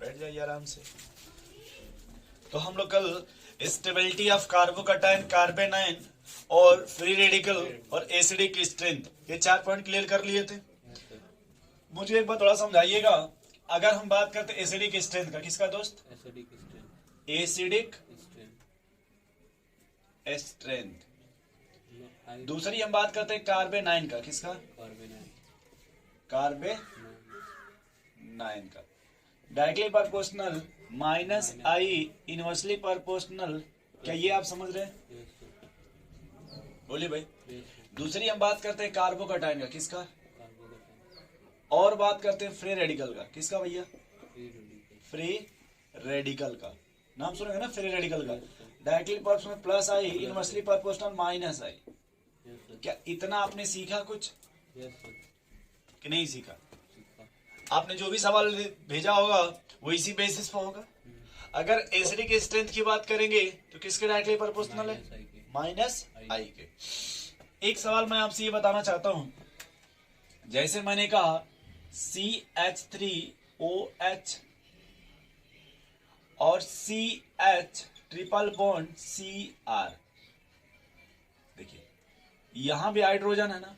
बैठ जाइए आराम से। तो हम लोग कल स्टेबिलिटी ऑफ कार्बोकैटायन, कार्बेनाइन और फ्री रेडिकल और एसिडिक स्ट्रेंथ, ये 4 पॉइंट क्लियर कर लिए थे। मुझे एक बार थोड़ा समझाइएगा, अगर हम बात करते एसिडिक स्ट्रेंथ का, किसका दोस्त? Acidic strength. दूसरी हम बात करते हैं कार्बेनाइन का, किसका? कार्बेनाइन का। डायरेक्टली प्रोपोर्शनल माइनस आई इनवर्सली प्रोपोर्शनल, क्या ये आप समझ रहे हैं? बोलिए भाई। दूसरी हम बात करते हैं कार्बोकैटायन का, किसका? और बात करते हैं फ्री रेडिकल का, किसका भैया? फ्री रेडिकल का। नाम सुनेंगे ना फ्री रेडिकल का। डायरेक्टली प्रोपोर्शनल प्लस आई, इनवर्सली प्रोपोर्शनल माइनस आई। क्या इतना आपने सीखा कुछ कि नहीं सीखा? आपने जो भी सवाल भेजा होगा वो इसी बेसिस पर होगा। अगर एसिडिक स्ट्रेंथ की बात करेंगे तो किसके डायरेक्टली प्रोपोर्शनल है? माइनस आई के। एक सवाल मैं आपसे ये बताना चाहता हूं, जैसे मैंने कहा CH3OH और CH ट्रिपल बॉन्ड Cr, देखिए यहां भी हाइड्रोजन है ना,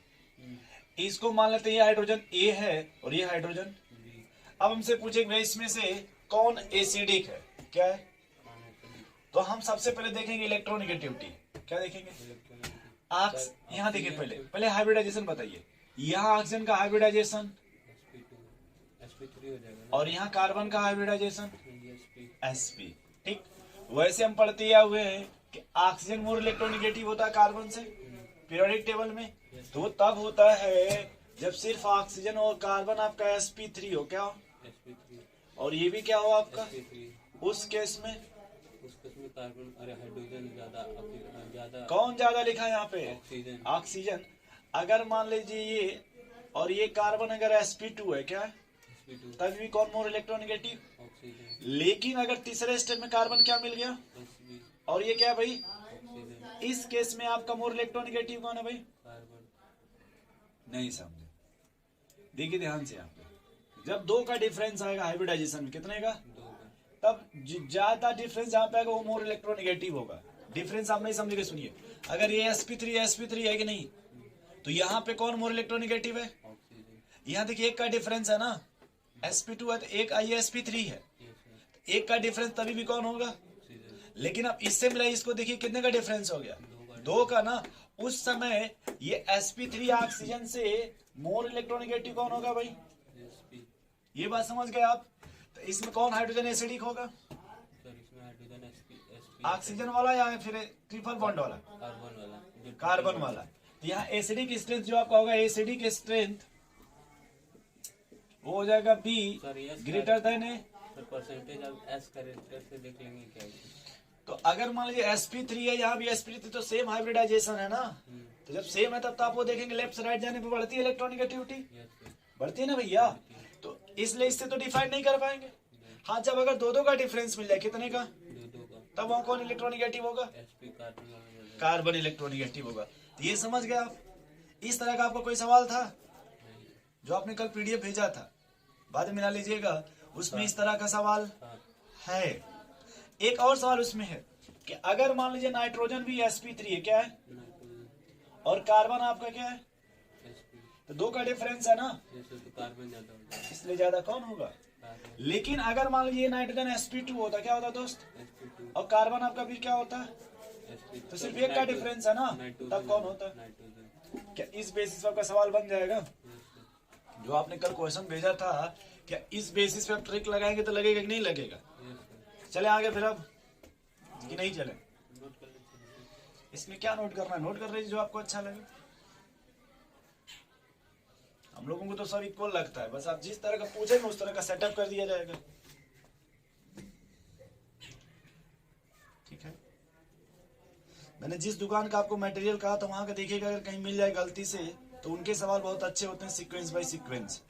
इसको मान लेते हैं ये हाइड्रोजन A है और ये हाइड्रोजन। अब हमसे पूछेंगे इसमें से कौन एसिडिक है, क्या है? तो हम सबसे पहले देखेंगे इलेक्ट्रोनिगेटिविटी। क्या देखेंगे? यहाँ देखिए, पहले हाइब्रिडाइजेशन बताइए। यहाँ ऑक्सीजन का हाइब्रिडाइजेशन और यहाँ कार्बन का हाइब्रिडाइजेशन sp। ठीक, वैसे हम पढ़ते हुए हैं कि ऑक्सीजन मोर इलेक्ट्रोनिगेटिव होता है कार्बन से पीरियोडिक टेबल में। तो वो तब होता है जब सिर्फ ऑक्सीजन और कार्बन आपका sp3 हो। क्या हो? और ये भी क्या हो आपका? उस केस में कार्बन, अरे हाइड्रोजन ज्यादा। कौन ज्यादा लिखा है यहाँ पे? ऑक्सीजन। अगर मान लीजिए ये और ये कार्बन अगर sp2 है, क्या है? तब भी कौन मोर इलेक्ट्रोनिगेटिव? लेकिन अगर तीसरे स्टेप में कार्बन क्या मिल गया और ये क्या भाई? इस केस में आपका मोर इलेक्ट्रोनिगेटिव कौन है भाई? नहीं समझे? देखिए ध्यान से यहाँ पे, जब दो का डिफरेंस आएगा हाइब्रिडाइजेशन में, कितने का? तब ज्यादा डिफरेंस जहां पे आएगा वो मोर इलेक्ट्रोनिगेटिव होगा। डिफरेंस आप नहीं समझेंगे, सुनिए। अगर ये sp3 है कि नहीं, तो यहाँ पे कौन मोर इलेक्ट्रोनिगेटिव है? यहाँ देखिए एक का डिफरेंस है ना, sp2 है तो एक sp3 है, एक का डिफरेंस तभी भी कौन होगा? लेकिन अब इससे मिला इसको, देखिए कितने का डिफरेंस हो गया? 2 का ना। उस समय ये sp3 ऑक्सीजन से मोर इलेक्ट्रोनिगेटिव कौन होगा भाई? ये बात समझ गए आप? तो इसमें कौन हाइड्रोजन एसिडिक होगा? ऑक्सीजन वाला या फिर ट्रिपल बॉन्ड वाला? कार्बन वाला। तो यहाँ एसिडिक स्ट्रेंथ जो आपका होगा, एसिडिक स्ट्रेंथ वो हो जाएगा B ग्रेटर देन ए। परसेंटेज अब S करेक्टर से देख लेंगे क्या। तो अगर मान लीजिए sp3 है, यहाँ भी sp3, तो सेम हाइब्रिडाइजेशन है ना। तो जब सेम है तब तो आप वो देखेंगे लेफ्ट से राइट जाने पे बढ़ती है इलेक्ट्रोनिगेटिविटी, बढ़ती है ना भैया। तो इसलिए इससे तो डिफाइन नहीं कर पाएंगे। हाँ, जब अगर दो का डिफरेंस मिल जाए, कितने का? तब वहां कौन इलेक्ट्रोनिगेटिव होगा? कार्बन इलेक्ट्रोनिगेटिव होगा। तो ये समझ गए आप? इस तरह का आपको कोई सवाल था जो आपने कल PDF भेजा था, बाद में मिला लीजिएगा, उसमें इस तरह का सवाल है। एक और सवाल उसमें है कि अगर मान लीजिए नाइट्रोजन भी sp3 है, क्या है? और कार्बन आपका क्या है? तो 2 का डिफरेंस है ना, इसलिए ज्यादा कौन होगा? लेकिन अगर मान लीजिए नाइट्रोजन sp2 होता, क्या होता दोस्त? और कार्बन आपका भी क्या होता है? तो सिर्फ एक का डिफरेंस है ना, तब कौन होता है? क्या इस बेसिस पर आपका सवाल बन जाएगा? जो आपने कल क्वेश्चन भेजा था, क्या इस बेसिस पे आप ट्रिक लगाएंगे तो लगेगा कि नहीं लगेगा? चले आगे फिर अब कि नहीं चले? इसमें क्या नोट करना है? नोट कर रही जो आपको अच्छा लगे। हम लोगों को तो सब इक्वल लगता है, बस आप जिस तरह का पूछेंगे उस तरह का सेटअप कर दिया जाएगा। ठीक है, मैंने जिस दुकान का आपको मटेरियल कहा था वहां का देखिएगा, अगर कहीं मिल जाए गलती से तो उनके सवाल बहुत अच्छे होते हैं, सीक्वेंस बाय सीक्वेंस।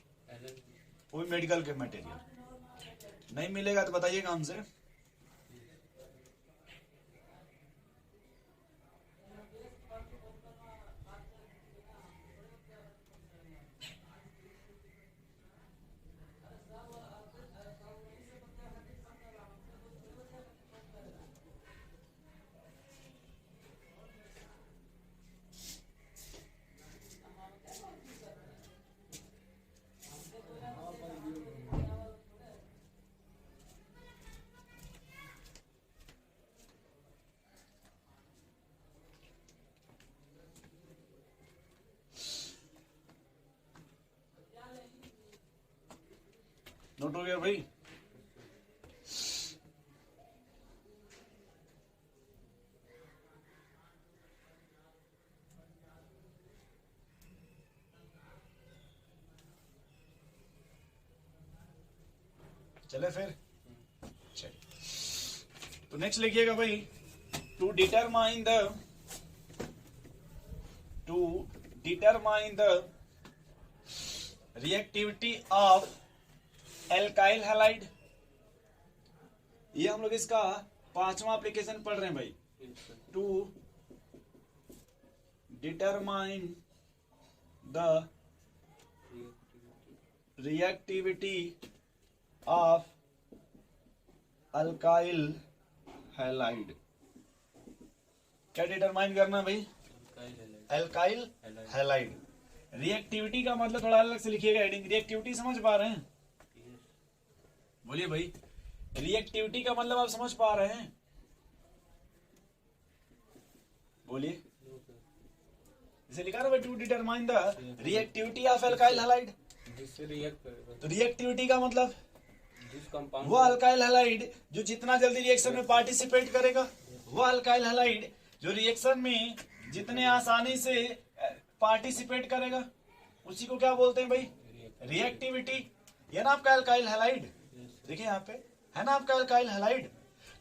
वो भी मेडिकल के मटेरियल। नहीं मिलेगा तो बताइएगा हमसे। नोट हो गया भाई? चले फिर, चलिए तो नेक्स्ट लिखिएगा भाई, to determine the reactivity of alkyl halide. ये हम लोग इसका 5वां एप्लीकेशन पढ़ रहे हैं भाई। To determine the reactivity of alkyl halide. क्या डिटरमाइन करना भाई? Alkyl halide. रिएक्टिविटी का मतलब थोड़ा अलग से लिखिएगा हेडिंग। रिएक्टिविटी समझ पा रहे हैं? बोलिए भाई, रिएक्टिविटी का मतलब आप समझ पा रहे हैं? बोलिए। इसे लिखा ना भाई, to determine the reactivity of alkyl halide. जिससे रिएक्ट करेगा। तो रिएक्टिविटी का मतलब जिस कंपाउंड वो अल्काइल हैलाइड जो जितना जल्दी रिएक्शन में पार्टिसिपेट करेगा, वो अल्काइल हैलाइड जो रिएक्शन में जितने आसानी से पार्टिसिपेट करेगा, उसी को क्या बोलते हैं भाई? रिएक्टिविटी। ये ना आपका अल्काइल हैलाइड, देखिए यहाँ पे है ना आपका अल्काइल हैलाइड।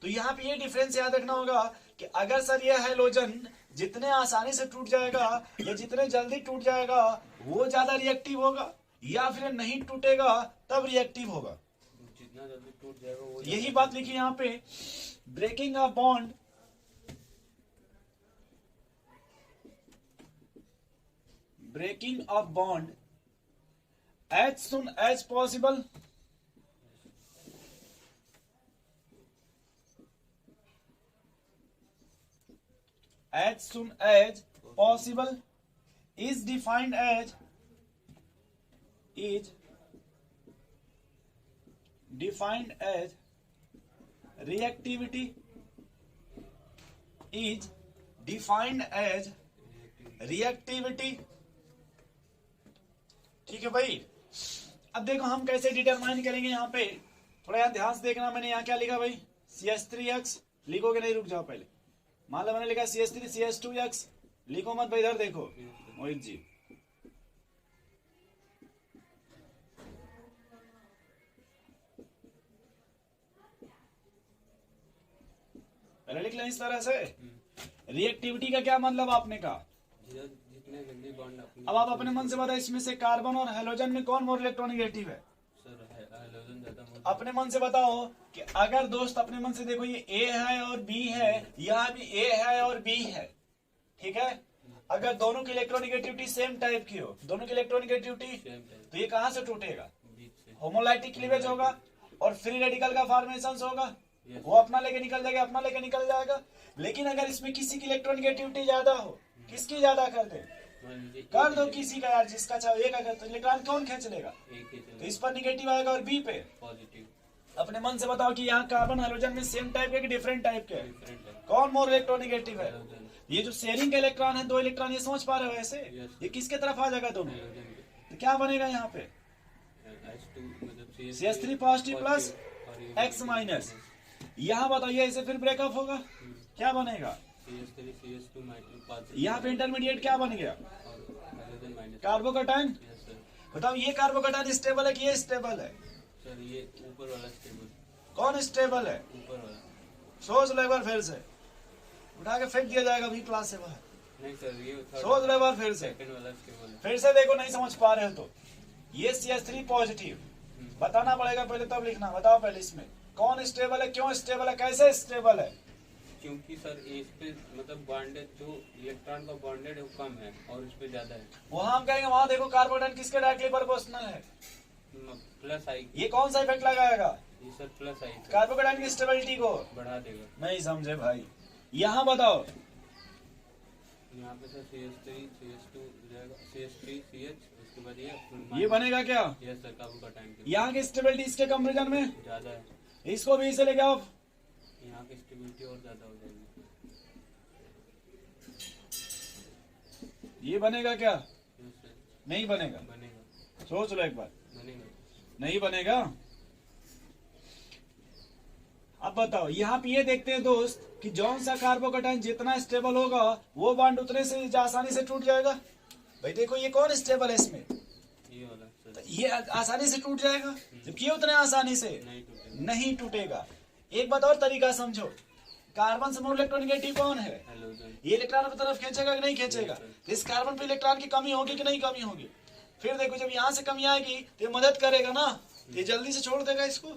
तो यहाँ पे ये डिफरेंस याद रखना होगा कि अगर सर ये हैलोजन जितने आसानी से टूट जाएगा या जितने जल्दी टूट जाएगा वो ज्यादा रिएक्टिव होगा, या फिर नहीं टूटेगा तब रिएक्टिव होगा। जितना जल्दी टूट जाएगा वो यही बात लिखी यहाँ पे, breaking a bond as soon as possible is defined as reactivity is defined as reactivity। ठीक है भाई। अब देखो हम कैसे डिटरमाइन करेंगे। यहाँ पे थोड़ा यहाँ ध्यान से देखना, मैंने यहाँ क्या लिखा भाई? CH3X। लिखोगे नहीं, रुक जाओ पहले। मान लो मैंने लिखा CH3 CH2X, लिखो मत भाई, इधर देखो मोहित जी। पहले लिख लें इस तरह से। रिएक्टिविटी का क्या मतलब आपने कहा? जितने जल्दी बॉन्ड अब आप अपने मन से बताओ, इसमें से कार्बन और हेलोजन में कौन मोर इलेक्ट्रॉनिगेटिव है? सर हाइड्रोजन ज्यादा अपने मन से बताओ कि अगर दोस्त अपने मन से देखो, ये A है और B है, यहाँ भी A है और B है, ठीक है। अगर दोनों की इलेक्ट्रोनिगेटिविटी सेम टाइप की हो, दोनों की इलेक्ट्रोनिगेटिविटी, तो ये कहाँ से टूटेगा? होमोलाइटिक क्लीवेज होगा और फ्री रेडिकल का फॉर्मेशन होगा। वो अपना लेके निकल जाएगा, अपना लेके निकल जाएगा। लेकिन अगर इसमें किसी की इलेक्ट्रोनिगेटिविटी ज्यादा हो, किसकी ज्यादा कर दे? कर दो किसी का यार, जिसका चाहे एक अगर, तो इलेक्ट्रॉन कौन खींच लेगा? तो इस पर निगेटिव आएगा और बी पे पॉजिटिव। अपने मन से बताओ कि यहाँ कार्बन हाइड्रोजन में सेम टाइप के कि डिफरेंट टाइप के? कौन मोर इलेक्ट्रोनिगेटिव है? ये जो शेयरिंग का इलेक्ट्रॉन है, 2 इलेक्ट्रॉन, ये समझ पा रहे हो ऐसे? ये किसके तरफ आ जाएगा दोनों? तो क्या बनेगा यहाँ पे? CH3 positive plus X minus. यहाँ बताइए इसे फिर ब्रेकअप होगा, क्या बनेगा? यहाँ पे इंटरमीडिएट क्या बन गया? कार्बोकैटायन। बताओ ये कार्बोकैटायन स्टेबल है कि ये स्टेबल है? सर ये ऊपर वाला स्टेबल। कौन स्टेबल है? ऊपर वाला। सोच लो एक बार फिर से, उठा के फेंक दिया जाएगा अभी क्लास से बाहर। नहीं सर ये सोच लो एक बार फिर से, सेकंड वाला स्टेबल है। फिर से देखो, नहीं समझ पा रहे हो तो ये CH3 पॉजिटिव बताना पड़ेगा पहले, तब लिखना। बताओ पहले इसमें कौन स्टेबल है, क्यों स्टेबल है, कैसे स्टेबल है? क्योंकि सर इस पे मतलब बॉन्डेड जो इलेक्ट्रॉन का बॉन्डेड है वो कम है और इस पे ज्यादा है। वहां हम कहेंगे वहां देखो कार्बोकैटायन किसके डायरेक्टली प्रोपोर्शनल है? प्लस आई। ये कौन सा इफेक्ट लगाएगा? ये सर प्लस आई कार्बोकैटायन की स्टेबिलिटी को बढ़ा देगा। नहीं समझे भाई? यहाँ बताओ, यहाँ पे सर CH3 CH2 जाएगा, CH3 CH, उसके बाद ये बनेगा क्या? यस सर कार्बोकैटायन यहाँ की स्टेबिलिटी इसके कंपेरिजन में ज्यादा है। इसको भी इसे लेके आओ, यहाँ की स्टेबिलिटी और ज्यादा हो जाएगी। ये बनेगा क्या? यस सर नहीं बनेगा। बनेगा। सोच लो एक बार, बनेगा। नहीं बनेगा। अब बताओ यहाँ पे ये देखते हैं दोस्त कि जौन सा कार्बोकेटाइन जितना स्टेबल होगा वो बॉन्ड उतने से आसानी से टूट जाएगा। भाई देखो ये कौन स्टेबल है इसमें, ये वाला तो सर ये आसानी से टूट जाएगा, जबकि ये उतने आसानी से नहीं टूटेगा। नहीं टूटेगा। एक बात और तरीका समझो, कार्बन से इलेक्ट्रोनेगेटिव कौन है, हेलोजन ये इलेक्ट्रॉन की तरफ खींचेगा कि नहीं खींचेगा, तो इस कार्बन पे इलेक्ट्रॉन की कमी होगी कि नहीं कमी होगी। फिर देखो जब यहाँ से कमी आएगी तो ये मदद करेगा ना, ये जल्दी से छोड़ देगा इसको,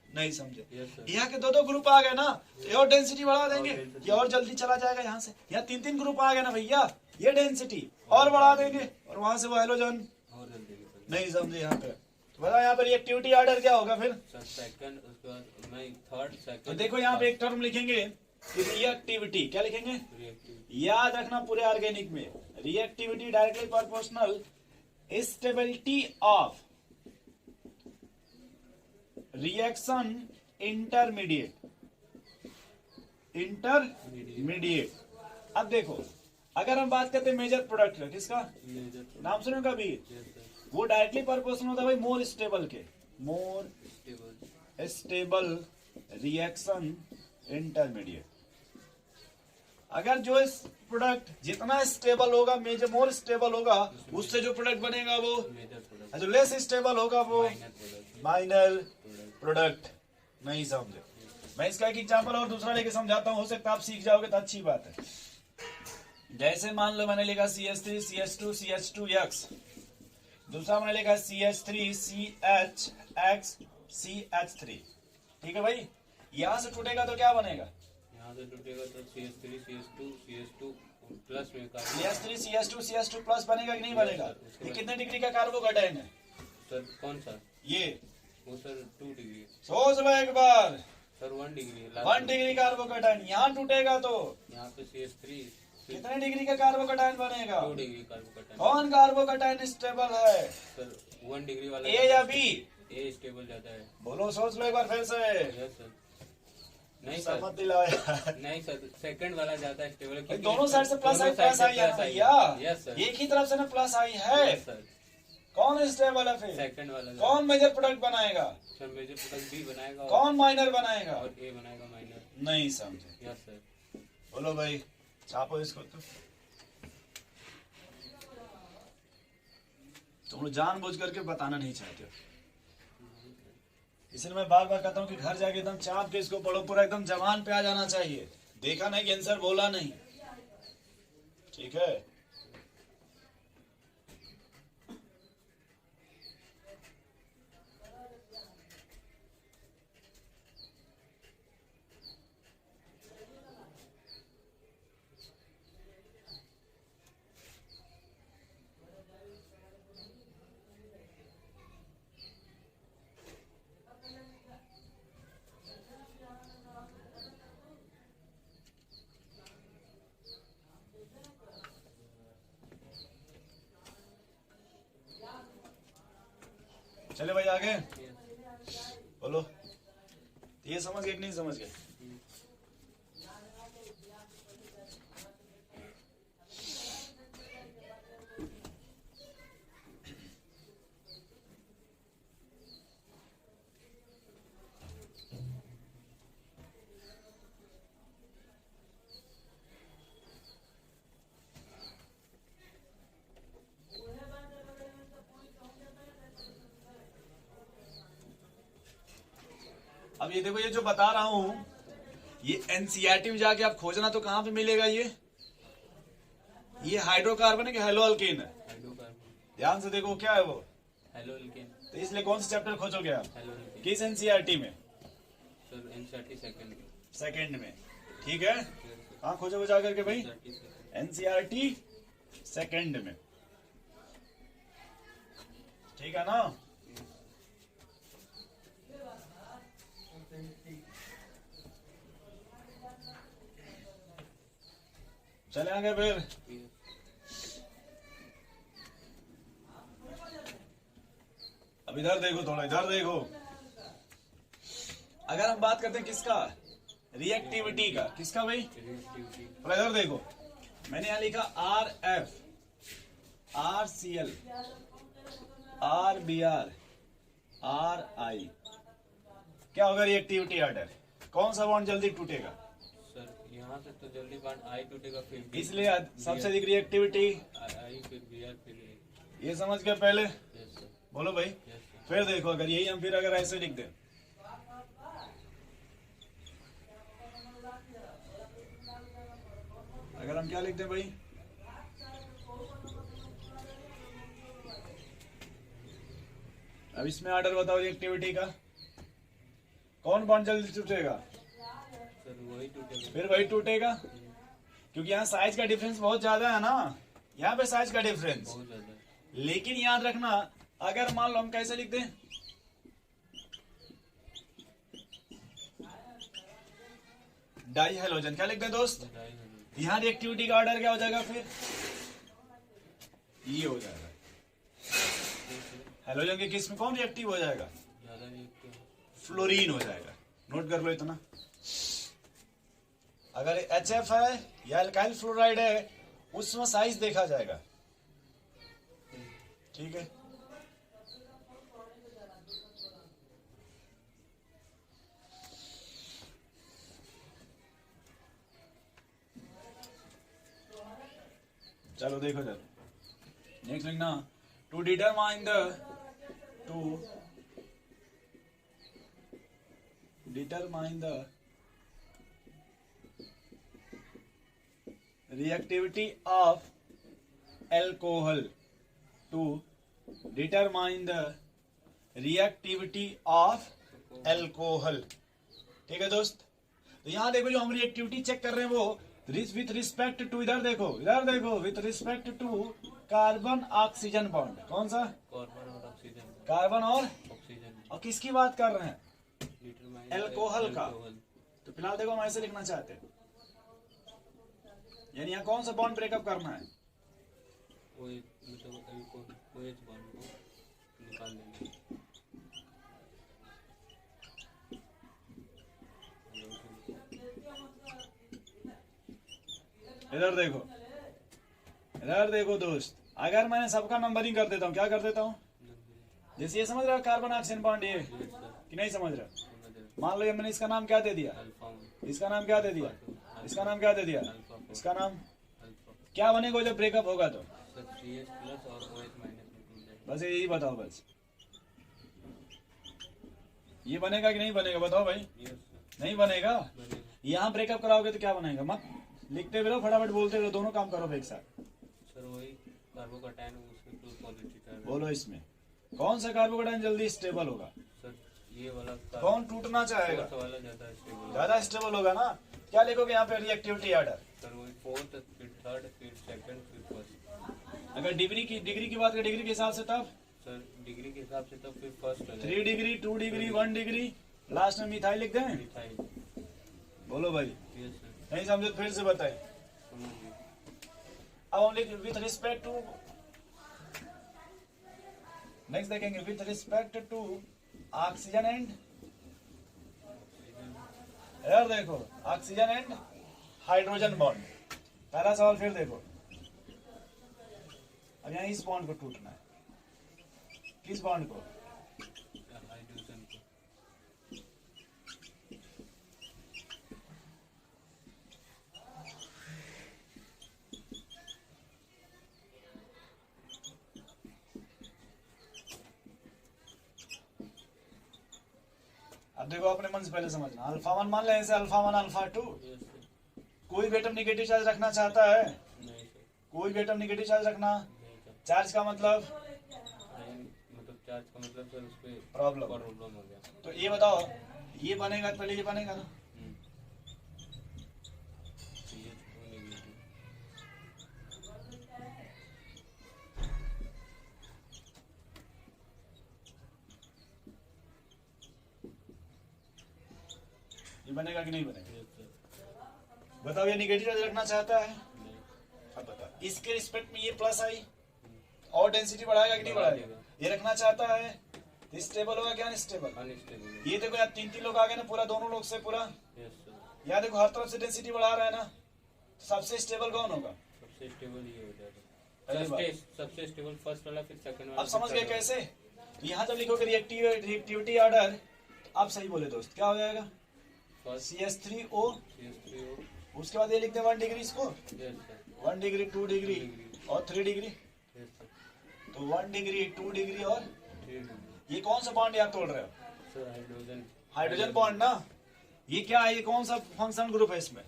नहीं समझे। यस सर यहाँ के दो दो ग्रुप आ गए ना, तो ये और डेंसिटी बढ़ा देंगे, ये और जल्दी चला जाएगा यहाँ से। यहाँ तीन तीन ग्रुप आ गए ना भैया, ये डेंसिटी और बढ़ा देंगे और वहां से वो हाइड्रोजन, और जल्दी सर। नहीं समझे यहाँ पे। तो बताओ यहाँ पर रिएक्टिविटी ऑर्डर क्या होगा फिर। सर सेकंड, उसके बाद मैं थर्ड तो सेकंड। देखो यहाँ पे एक टर्म लिखेंगे कि रिएक्टिविटी, क्या लिखेंगे, रिएक्टिव याद रखना पूरे ऑर्गेनिक में reactivity directly proportional stability of reaction intermediate. अब देखो अगर हम बात करते हैं मेजर प्रोडक्ट है किसका, मेजर नाम सुनो कभी, यस सर वो डायरेक्टली प्रोपोर्शनल होता है भाई मोर स्टेबल के, more stable stable reaction intermediate. अगर जो इस प्रोडक्ट जितना स्टेबल होगा, मेजर मोर स्टेबल होगा, उससे जो प्रोडक्ट बनेगा वो, मेजर प्रोडक्ट जो लेस स्टेबल होगा वो माइनर प्रोडक्ट माइनर प्रोडक्ट। नहीं समझे, मैं इसका एक एग्जांपल और दूसरा लेके समझाता हूँ, हो सकता है आप सीख जाओगे तो अच्छी बात है। जैसे मान लो मैंने लिखा CH3 CH2 CH2X, दूसरा मैंने लिखा CH3 CHX CH3, ठीक है भाई। यहां से टूटेगा तो क्या बनेगा, यहाँ से टूटेगा तो CH3 CH2 प्लस में का CH3 CH2 CH2 प्लस बनेगा कि नहीं बनेगा। ये कितने डिग्री का कार्बोकेटाइन है, सर कौन सा, ये वो सर 2 डिग्री सोच लो एक बार, सर 1 डिग्री 1 डिग्री कार्बोकेटाइन यहाँ टूटेगा तो यहाँ पे CH3 कितने डिग्री का कार्बोकेटाइन बनेगा। 2 डिग्री कार्बोकेटाइन। कौन कार्बोकेटाइन स्टेबल है, सर 1 डिग्री वाला ए या बी, ए स्टेबल जाता है। बोलो सोच लो एक बार फिर से, यस सर नहीं सर समझ दिलाओ यार। नहीं सर सेकंड वाला जाता है स्टेबल भाई दोनों साइड से प्लस आई है ना भैया, यस सर एक ही तरफ से ना प्लस आई है। यस सर कौन स्टेबल है फिर, सेकंड वाला कौन मेजर प्रोडक्ट बनाएगा, सर मेजर प्रोडक्ट बी बनाएगा कौन माइनर बनाएगा, और ए बनाएगा माइनर। नहीं समझे। यस सर बोलो भाई, छापो इसको। तो तुम लोग जानबूझ करके बताना नहीं चाहते हो, इसलिए मैं बार बार कहता हूँ कि घर जाके एकदम चाप के इसको पढ़ो, पूरा एकदम जवान पे आ जाना चाहिए। देखा नहीं कि आंसर बोला नहीं, ठीक है। चले भाई आगे बोलो, ये समझ गए कि नहीं समझ गए। अब ये देखो, ये जो बता रहा हूं ये एनसीईआरटी में जाके आप खोजना तो कहां पे मिलेगा। ये हाइड्रोकार्बन है कि हेलो अल्केन है, हाइड्रोकार्बन ध्यान से देखो क्या है वो। हेलो एल्केन तो इसलिए कौन सा चैप्टर खोजोगे आप, हेलो एल्केन किस एनसीईआरटी में, सर एनसीईआरटी सेकंड सेकंड में, ठीक है। कहाँ खोजोगे जाकर के भाई, एनसीईआरटी सेकंड में, ठीक है ना। चले आगे फिर। अब इधर देखो, थोड़ा इधर देखो। अगर हम बात करते हैं किसका, रिएक्टिविटी का, किसका भाई, रिएक्टिविटी थोड़ा इधर देखो। मैंने यहाँ लिखा RF RCl RBr RI, क्या होगा रिएक्टिविटी ऑर्डर, कौन सा बॉन्ड जल्दी टूटेगा? सर यहाँ से तो जल्दी बॉन्ड आई टूटेगा, फिर B, इसलिए सबसे अधिक रिएक्टिविटी आई फिर Br फिर A। ये समझ के पहले यस सर, बोलो भाई। Yes sir. फिर देखो अगर यही हम फिर अगर ऐसे लिख दें, अगर हम क्या लिख दें भाई, अब इसमें ऑर्डर बताओ रिएक्टिविटी का, कौन बॉन्ड जल्दी टूटेगा? सर वही टूटेगा। फिर वही टूटेगा, क्योंकि यहाँ साइज का डिफरेंस बहुत ज्यादा है ना, यहाँ पे साइज का डिफरेंस। बहुत ज्यादा है। लेकिन याद रखना, अगर मान लो हम कैसे लिख दें, डाई हेलोजन, क्या लिख दें दोस्त? डाई है। यहाँ रिएक्टिविटी का ऑर्डर क्या हो जाएगा? फिर ये हो जाएगा, हेलोजन के केस में कौन रिएक्टिव हो जाएगा? ज्यादा रिएक्टिव। फ्लोरीन हो जाएगा। नोट कर लो इतना। अगर HF है या अल्काइल फ्लोराइड है, उसमें साइज देखा जाएगा, ठीक है। चलो देखो जरा, नेक्स्ट लिखना, to determine the reactivity of alcohol, to determine the reactivity of alcohol, ठीक है दोस्त। तो यहाँ देखो जो हम रिएक्टिविटी चेक कर रहे हैं वो विथ रिस्पेक्ट टू, इधर देखो with respect to carbon oxygen bond. कौन सा? कार्बन और ऑक्सीजन। कार्बन और ऑक्सीजन। और किसकी बात कर रहे हैं? डिटरमाइन अल्कोहल का। तो फिलहाल देखो हम ऐसे लिखना चाहते हैं, यानी यहाँ कौन सा बॉन्ड ब्रेकअप करना है? मतलब OH बॉन्ड को निकाल देंगे। इधर देखो दोस्त, अगर मैंने सबका नंबरिंग कर देता हूँ, क्या कर देता हूँ? जैसे ये समझ रहा है कार्बन ऑक्सीजन बॉन्ड ये कि नहीं समझ रहा? मान लो ये मैंने इसका नाम क्या दे दिया, इसका नाम क्या दे दिया, इसका नाम क्या दे दिया, इसका नाम क्या बनेगा जब ब्रेकअप होगा? तो CH+ और OH- में बस यही बताओ, बस ये बनेगा कि नहीं बनेगा? बताओ भाई। नहीं बनेगा। यहाँ ब्रेकअप कराओगे तो क्या बनेगा? मत लिखते भी रहो, फटाफट बोलते रहो, दोनों काम करो एक साथ। सर वही कार्बोकैटायन, उसमें पॉजिटिव चार्ज। बोलो इसमें कौन सा कार्बोकैटायन जल्दी स्टेबल होगा? सर ये वाला कौन टूटना चाहेगा? फोर्थ वाला ज्यादा स्टेबल। ज्यादा स्टेबल होगा ना। क्या लिखोगे यहाँ पे रिएक्टिविटी ऑर्डर? सर वही फोर्थ, फिर थर्ड, फिर सेकंड, फिर फर्स्ट। अगर डिग्री की बात करें, डिग्री के हिसाब से तब सर डिग्री के हिसाब से तो फिर फर्स्ट हो 3 डिग्री, 2 डिग्री, 1 डिग्री, लास्ट में मिथाइल लिख दें। मिथाइल। बोलो भाई। यस सर, नहीं समझे तो फिर से बताए। समझ गए। अब हम लिख विथ रिस्पेक्ट टू, नेक्स्ट देखेंगे with respect to oxygen and, यार देखो ऑक्सीजन एंड हाइड्रोजन बॉन्ड। पहला सवाल फिर देखो, अब यहाँ इस बॉन्ड को टूटना है। किस बॉन्ड को? हाइड्रोजन को। अब देखो अपने मन से पहले समझना, अल्फा 1 मान लें, ऐसे अल्फा 1 अल्फा 2। Yes sir. कोई भी एटम निगेटिव चार्ज रखना चाहता है? नहीं सर, कोई भी एटम निगेटिव चार्ज रखना, नहीं सर। चार्ज का मतलब नहीं, मतलब चार्ज का मतलब सर उस पे प्रॉब्लम। प्रॉब्लम हो गया। तो ये बताओ, ये बनेगा तो पहले ये बनेगा ना। CH2 negative. ये बनेगा कि नहीं बनेगा? Yes sir. बताओ, ये निगेटिव चार्ज रखना चाहता है। नहीं। अब बताओ इसके रिस्पेक्ट में ये प्लस आई और डेंसिटी बढ़ाएगा कि नहीं बढ़ाएगा? ये रखना चाहता है तो स्टेबल होगा क्या अनस्टेबल? अनस्टेबल। ये देखो यार 3 लोग आ गए ना, पूरा दोनों लोग से पूरा। Yes sir. यहाँ देखो हर तरफ से डेंसिटी बढ़ा रहा है ना, तो सबसे स्टेबल कौन होगा? सबसे स्टेबल ये हो जाएगा। पहली बात। सबसे स्टेबल फर्स्ट वाला, फिर सेकंड वाला। अब समझ गए कैसे? यहाँ जब लिखोगे रिएक्टिविटी ऑर्डर, आप सही बोले दोस्त, क्या हो जाएगा? First CH3O, CH3O। उसके बाद ये लिखते हैं 1 डिग्री इसको, यस सर। 1 डिग्री 2 डिग्री और 3 डिग्री। Yes sir. तो 1 डिग्री 2 डिग्री और 3 डिग्री। ये कौन सा बॉन्ड याद तोड़ रहे हो? Sir hydrogen. हाइड्रोजन बॉन्ड ना। ये क्या है, ये कौन सा फंक्शनल ग्रुप है इसमें?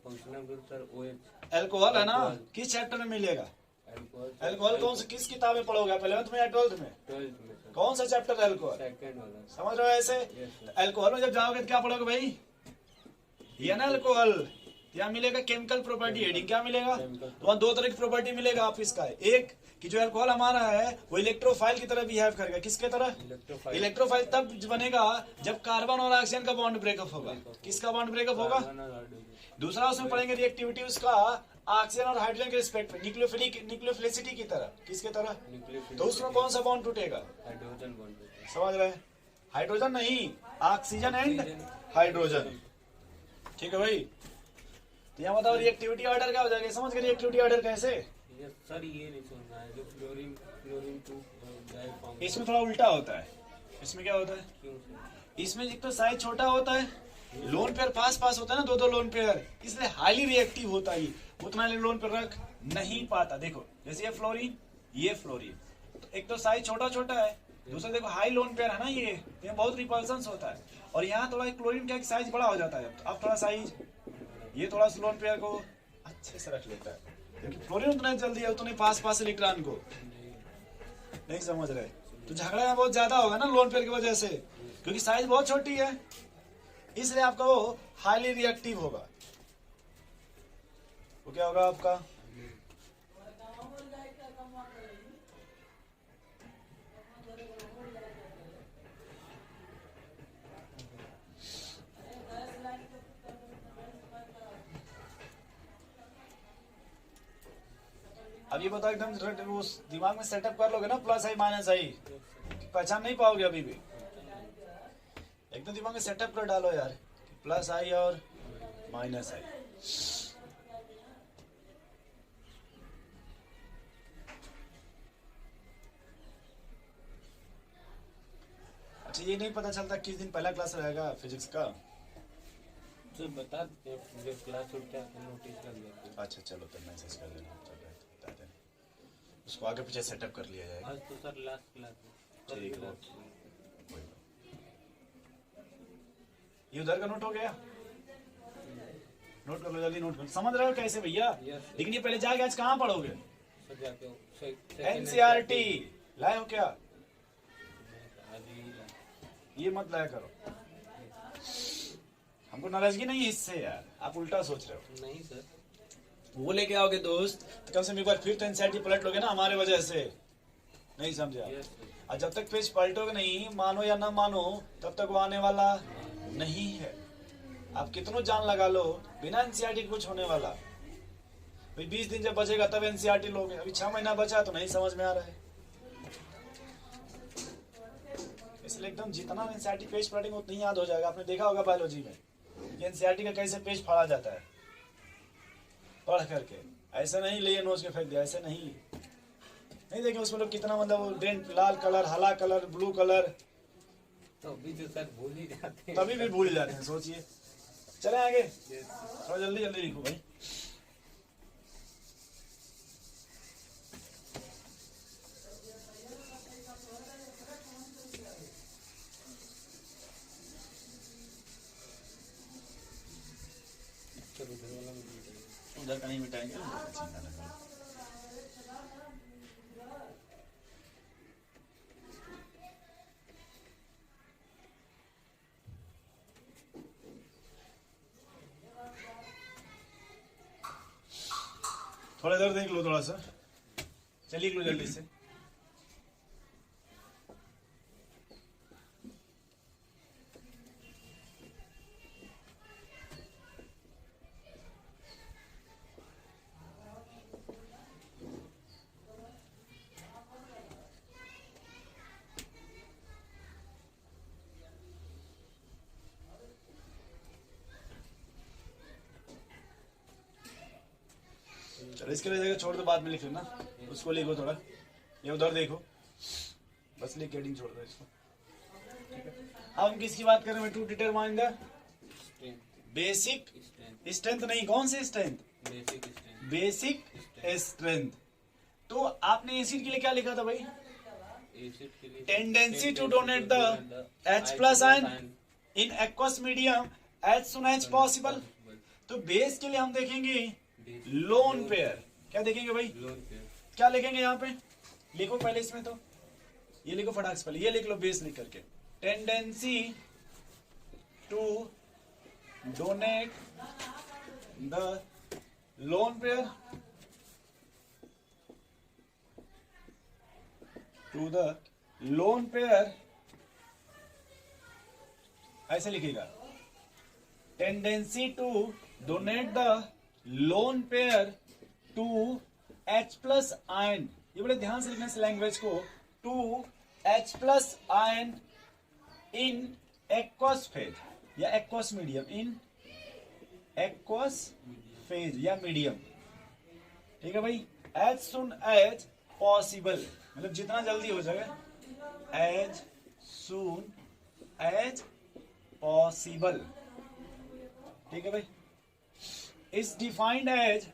Functional group sir OH। Alcohol है ना। अल्कोहल। किस चैप्टर में मिलेगा? अल्कोहल। अल्कोहल कौन सा, किस किताब में पढ़ोगे, 11th में या 12th में? 12th में सर। कौन सा चैप्टर है अल्कोहल? सेकंड वाला। समझ रहे हो ऐसे? Yes sir. अल्कोहल में जब जाओगे तो क्या पढ़ोगे भाई? ये ना अल्कोहल, क्या मिलेगा? केमिकल प्रॉपर्टी हेडिंग क्या मिलेगा? Chemical तो वहाँ 2 तरह की प्रॉपर्टी मिलेगा आप इसका। एक कि जो अल्कोहल हमारा है वो इलेक्ट्रोफाइल की तरह बिहेव करेगा। किसके तरह? इलेक्ट्रोफाइल। इलेक्ट्रोफाइल तब बनेगा जब कार्बन और ऑक्सीजन का बॉन्ड ब्रेकअप होगा। किसका बॉन्ड ब्रेकअप होगा? कार्बन और हाइड्रोजन। दूसरा उसमें पढ़ेंगे रिएक्टिविटी उसका ऑक्सीजन और हाइड्रोजन के रिस्पेक्ट में, न्यूक्लियोफिलिसिटी की तरह। किसके तरह? न्यूक्लियोफिलिसिटी। तो उसमें कौन सा बॉन्ड टूटेगा? हाइड्रोजन बॉन्ड होता है। समझ रहे हैं? हाइड्रोजन नहीं, ऑक्सीजन एंड हाइड्रोजन। ठीक है भाई। तो यहाँ बताओ रिएक्टिविटी ऑर्डर क्या हो जाएगा? समझ गए रिएक्टिविटी ऑर्डर कैसे? यस सर, ये नहीं सुनना है जो फ्लोरीन फ्लोरीन 2 डाइफॉर्म। इसमें थोड़ा उल्टा होता है। इसमें क्या होता है? क्यों सर? इसमें एक तो साइज छोटा होता है, लोन पेयर पास पास होता है ना, 2-2 लोन पेयर, इसलिए हाईली रिएक्टिव होता है। उतना लोन पेयर रख नहीं पाता। देखो जैसे ये फ्लोरीन, ये फ्लोरीन, तो एक तो साइज छोटा छोटा है, दूसरा देखो हाई लोन पेयर है ना, ये बहुत रिपल्सन होता है। और यहाँ थोड़ा क्लोरीन का साइज बड़ा हो जाता है। अब थोड़ा साइज ये थोड़ा लोन पेयर को अच्छे से रख लेता है, क्योंकि फ्लोरीन उतना जल्दी है, उतने पास पास इलेक्ट्रॉन को नहीं समझ रहे। तो झगड़ा यहाँ बहुत ज्यादा होगा ना लोन पेयर की वजह से, क्योंकि साइज बहुत छोटी है, इसलिए आपका वो हाईली रिएक्टिव होगा। वो क्या होगा आपका? अब ये बताओ एकदम वो दिमाग में सेटअप कर लोगे ना, प्लस आई माइनस आई, पहचान नहीं पाओगे अभी भी। एकदम दिमाग में सेटअप कर डालो यार, प्लस आई और माइनस आई। अच्छा ये नहीं पता चलता किस दिन पहला क्लास रहेगा फिजिक्स का? तो बता देते हैं, जब क्लास उठता है नोटिस कर लेते हैं। अच्छा चलो तो मैसेज कर देना, बता देना, उसको आगे पीछे सेटअप कर लिया जाएगा। आज तो सर लास्ट क्लास है। ठीक है, ये उधर का नोट हो गया? नोट कर लो जल्दी, नोट कर। समझ रहे हो कैसे भैया? Yes, लेकिन ये पहले जाके आज कहाँ पढ़ोगे? सर जाके एनसीईआरटी लाए हो क्या? आज ही ला। ये मत लाया करो, हमको नाराजगी नहीं है इससे यार, आप उल्टा सोच रहे हो। नहीं सर। वो लेके आओगे दोस्त तो कम से कम एक बार फिर तो एनसीईआरटी पलट लोगे ना हमारे वजह से। नहीं समझे आप? Yes sir. और जब तक पेज पलटोगे नहीं, मानो या ना मानो, तब तक वो आने वाला नहीं है। आप कितनों जान लगा लो, बिना एनसीईआरटी के कुछ होने वाला। भाई 20 दिन जब बचेगा तब एनसीईआरटी लोगे, अभी 6 महीना बचा तो नहीं समझ में आ रहा है। इसलिए एकदम जितना एनसीईआरटी पेज पलटेंगे उतना ही याद हो जाएगा। आपने देखा होगा बायोलॉजी में एनसीईआरटी का कैसे पेज फाड़ा जाता है पढ़ करके। ऐसे नहीं ले नोच के फेंक दिया, ऐसे नहीं देखें उसमें लोग कितना, मतलब वो डेंट, लाल कलर, हरा कलर, ब्लू कलर, तो अभी तो सर भूल ही जाते हैं। तभी भी भूल जाते हैं। सोचिए, चले आगे, Yes, थोड़ा जल्दी जल्दी लिखो भाई। सर उधर वाला में भूल गए। उधर कहीं मिटाएंगे, उधर चिंता ना करो। थोड़ा इधर देख लो, थोड़ा सा चलिए लो जल्दी से। चलो इसके लिए जगह छोड़ दो, बाद में लिख लेना। उसको लिखो थोड़ा, ये उधर देखो, बस लिख हेडिंग छोड़ दो इसको। अब हम किसकी बात कर रहे हैं? To determine the strength basic strength strength नहीं, कौन सी strength? Basic strength basic strength. तो आपने एसिड के लिए क्या लिखा था भाई? एसिड के लिए tendency to donate the H plus ion in aqueous medium as soon as possible. तो बेस के लिए हम देखेंगे लोन पेयर। क्या देखेंगे भाई? लोन पेयर क्या लिखेंगे यहाँ पे? लिखो पहले इसमें, तो ये लिखो फटाक से, पहले ये लिख लो बेस लिख करके। Tendency to donate the lone pair to the lone pair, ऐसे लिखेगा। Tendency to donate the lone pair to H plus ion. ये बड़े ध्यान से लिखना इस लैंग्वेज को। To H plus ion in aqueous phase या aqueous medium, in aqueous phase या मीडियम। ठीक है भाई? एज सुन एज पॉसिबल, मतलब जितना जल्दी हो जाए, एज सुन एज पॉसिबल। ठीक है भाई? Is defined as,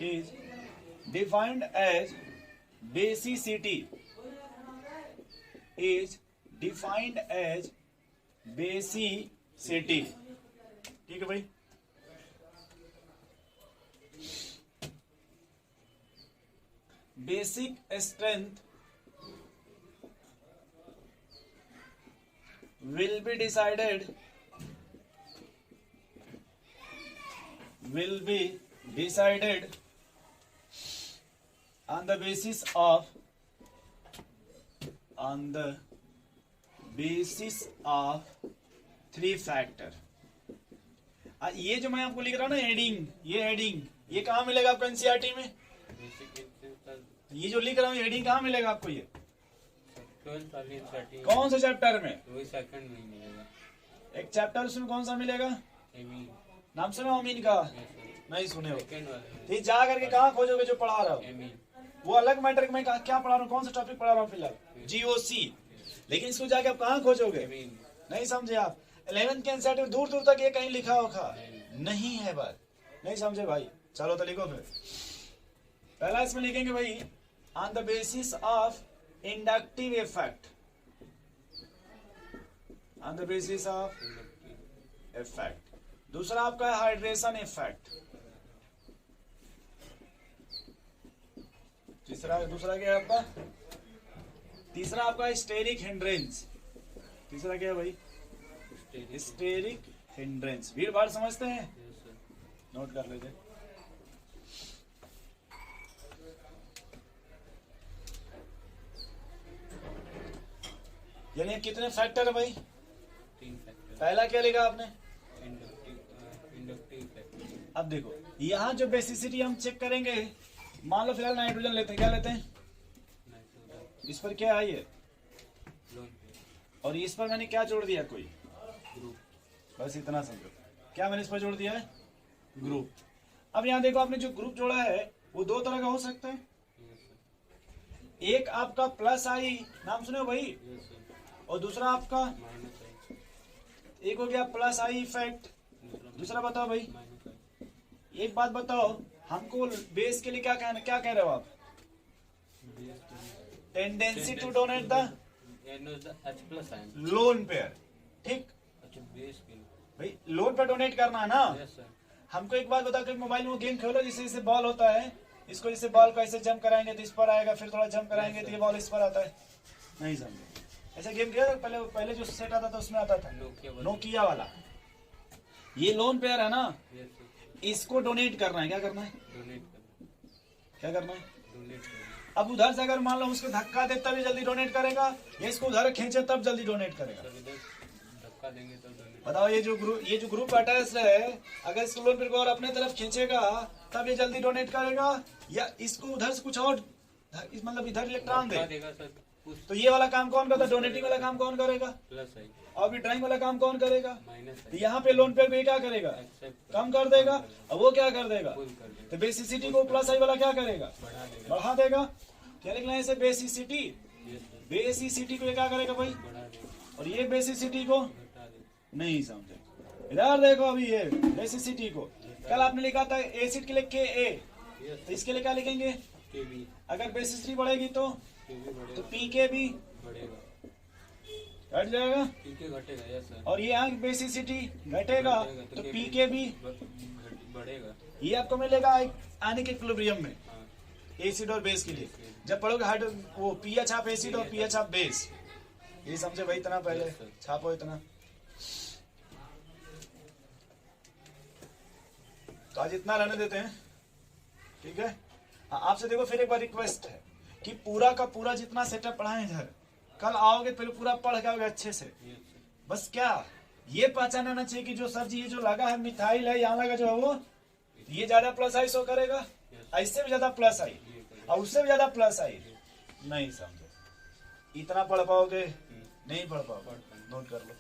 is defined as basicity, is defined as basicity। ठीक है भाई? Basic strength will be decided on the basis of three factor। ये जो मैं आपको लिख रहा हूं ना हेडिंग, ये हेडिंग, ये कहाँ मिलेगा आपको एनसीईआरटी में? ये जो लिख रहा हूँ हेडिंग कहाँ मिलेगा आपको? ये 12th वाली NCERT कौन से चैप्टर में? वही सेकंड में मिलेगा। एक चैप्टर उसमें कौन सा मिलेगा? एमीन। नाम सुना अमीन का? Yes, sir। नहीं सुने हो? सेकंड वाले तो जा करके कहाँ खोजोगे जो पढ़ा रहा हो? एमीन। वो अलग मैटर। मैं क्या पढ़ा रहा हूँ, कौन सा टॉपिक पढ़ा रहा हूँ फिलहाल? GOC। लेकिन इसको जाके आप कहाँ खोजोगे? एमीन। नहीं समझे आप? 11th के एनसीईआरटी में दूर दूर तक ये कहीं लिखा होगा नहीं है बात। नहीं समझे भाई? चलो तो लिखो फिर। पहला इसमें लिखेंगे भाई on the basis of inductive effect, on the basis of effect. दूसरा आपका है हाइड्रेशन इफेक्ट। दूसरा क्या है आपका? तीसरा आपका स्टेरिक हिंड्रेंस। तीसरा क्या है भाई? Steric hindrance. भीड़ भाड़ समझते हैं? Yes, sir। नोट कर लीजिए। यानी कितने फैक्टर है भाई? 3 फैक्टर। पहला क्या लिखा आपने? Inductive factor. अब देखो यहाँ जो बेसिसिटी हम चेक करेंगे, मान लो फिलहाल नाइट्रोजन लेते हैं। क्या लेते हैं? नाइट्रोजन। इस पर क्या है ये? Lone pair. और इस पर मैंने क्या जोड़ दिया? कोई ग्रुप। बस इतना समझो। क्या मैंने इस पर जोड़ दिया है? ग्रुप। अब यहाँ देखो आपने जो ग्रुप जोड़ा है वो दो तरह का हो सकता है। Yes, sir। एक आपका प्लस आई, नाम सुने हो भाई? Yes, sir। और दूसरा आपका माइनस आई। एक हो गया प्लस आई इफेक्ट। दूसरा बताओ भाई। माइनस आई। एक बात बताओ, हमको बेस के लिए क्या कह रहे हो आप? Tendency to donate the H plus ion. Lone pair. ठीक अच्छा, बेस के लिए। भाई, लोन पे डोनेट करना है ना? Yes, sir। हमको एक बात बताओ कि मोबाइल में गेम खेलो, जिससे बॉल होता है, इसको जैसे बॉल को ऐसे जंप कराएंगे तो इस पर आएगा, फिर थोड़ा जंप कराएंगे तो ये बॉल इस पर आता है। नहीं समझे? ऐसा गेम खेला पहले जो सेट आता था उसमें आता था नोकिया वाला। ये लोन पेयर है ना, Yes, sir। इसको डोनेट करना है। क्या करना है? डोनेट करना। क्या करना है? डोनेट करना। अब उधर से अगर मान लो उसको धक्का दे तभी जल्दी डोनेट करेगा, या इसको उधर खींचे तब जल्दी डोनेट करेगा? सर इधर धक्का देंगे तो डोनेट। बताओ, ये जो ग्रुप अटैच है, अगर इसको लोन पेयर को और अपने तरफ खींचेगा तब ये जल्दी डोनेट करेगा, या इसको उधर से कुछ और मतलब इधर इलेक्ट्रॉन धक्का दे? देगा सर कुछ। तो ये वाला काम कौन करता है? डोनेटिंग वाला काम कौन करेगा? प्लस आई। और भी ड्राइंग वाला काम कौन करेगा? माइनस तो आई। यहाँ पे लोन पेयर पे क्या करेगा? एक्सेप्ट कम कर देगा। और वो क्या कर देगा? फुल कर देगा। तो बेसिसिटी को प्लस आई वाला क्या करेगा? बढ़ा देगा। बढ़ा देगा। क्या लिखना है इसे? बेसिसिटी। Yes, sir। बेसिसिटी को ये क्या करेगा भाई? बढ़ा देगा। और ये बेसिसिटी को घटा देते। नहीं समझे। इधर देखो अभी ये बेसिसिटी को कल आपने लिखा था एसिड के लिए के ए, यस तो इसके लिए क्या लिखेंगे? के बी, अगर बेसिसिटी बढ़ेगी तो के बी तो बढ़ेगा, पी के भी बढ़ेगा, घट जाएगा। पी के घटेगा, यस सर, और ये यहाँ बेसिसिटी घटेगा तो पी के भी बढ़ेगा। ये आपको मिलेगा आने के इक्विलिब्रियम में हाँ एसिड और बेस के लिए। जब पढ़ोगे हाइड्रो वो पीएच हाफ एसिड और पीएच हाफ बेस, ये समझे भाई इतना पहले Yes, sir. छापो इतना। तो आज इतना रहने देते हैं, ठीक है। हाँ, आपसे देखो फिर एक बार रिक्वेस्ट है कि पूरा का पूरा जितना सेटअप पढ़ाएं इधर, कल आओगे पहले पूरा पढ़ के आओगे अच्छे से। यस सर, बस क्या ये पहचान आना चाहिए कि जो सर जी ये जो लगा है मिथाइल है, यहाँ लगा जो है वो ये ज्यादा प्लस आई शो करेगा, इससे भी ज्यादा प्लस आई ये करेगा। और उससे भी ज्यादा प्लस आई। नहीं समझे, इतना पढ़ पाओगे? नहीं पढ़ पाओगे, नोट कर लो।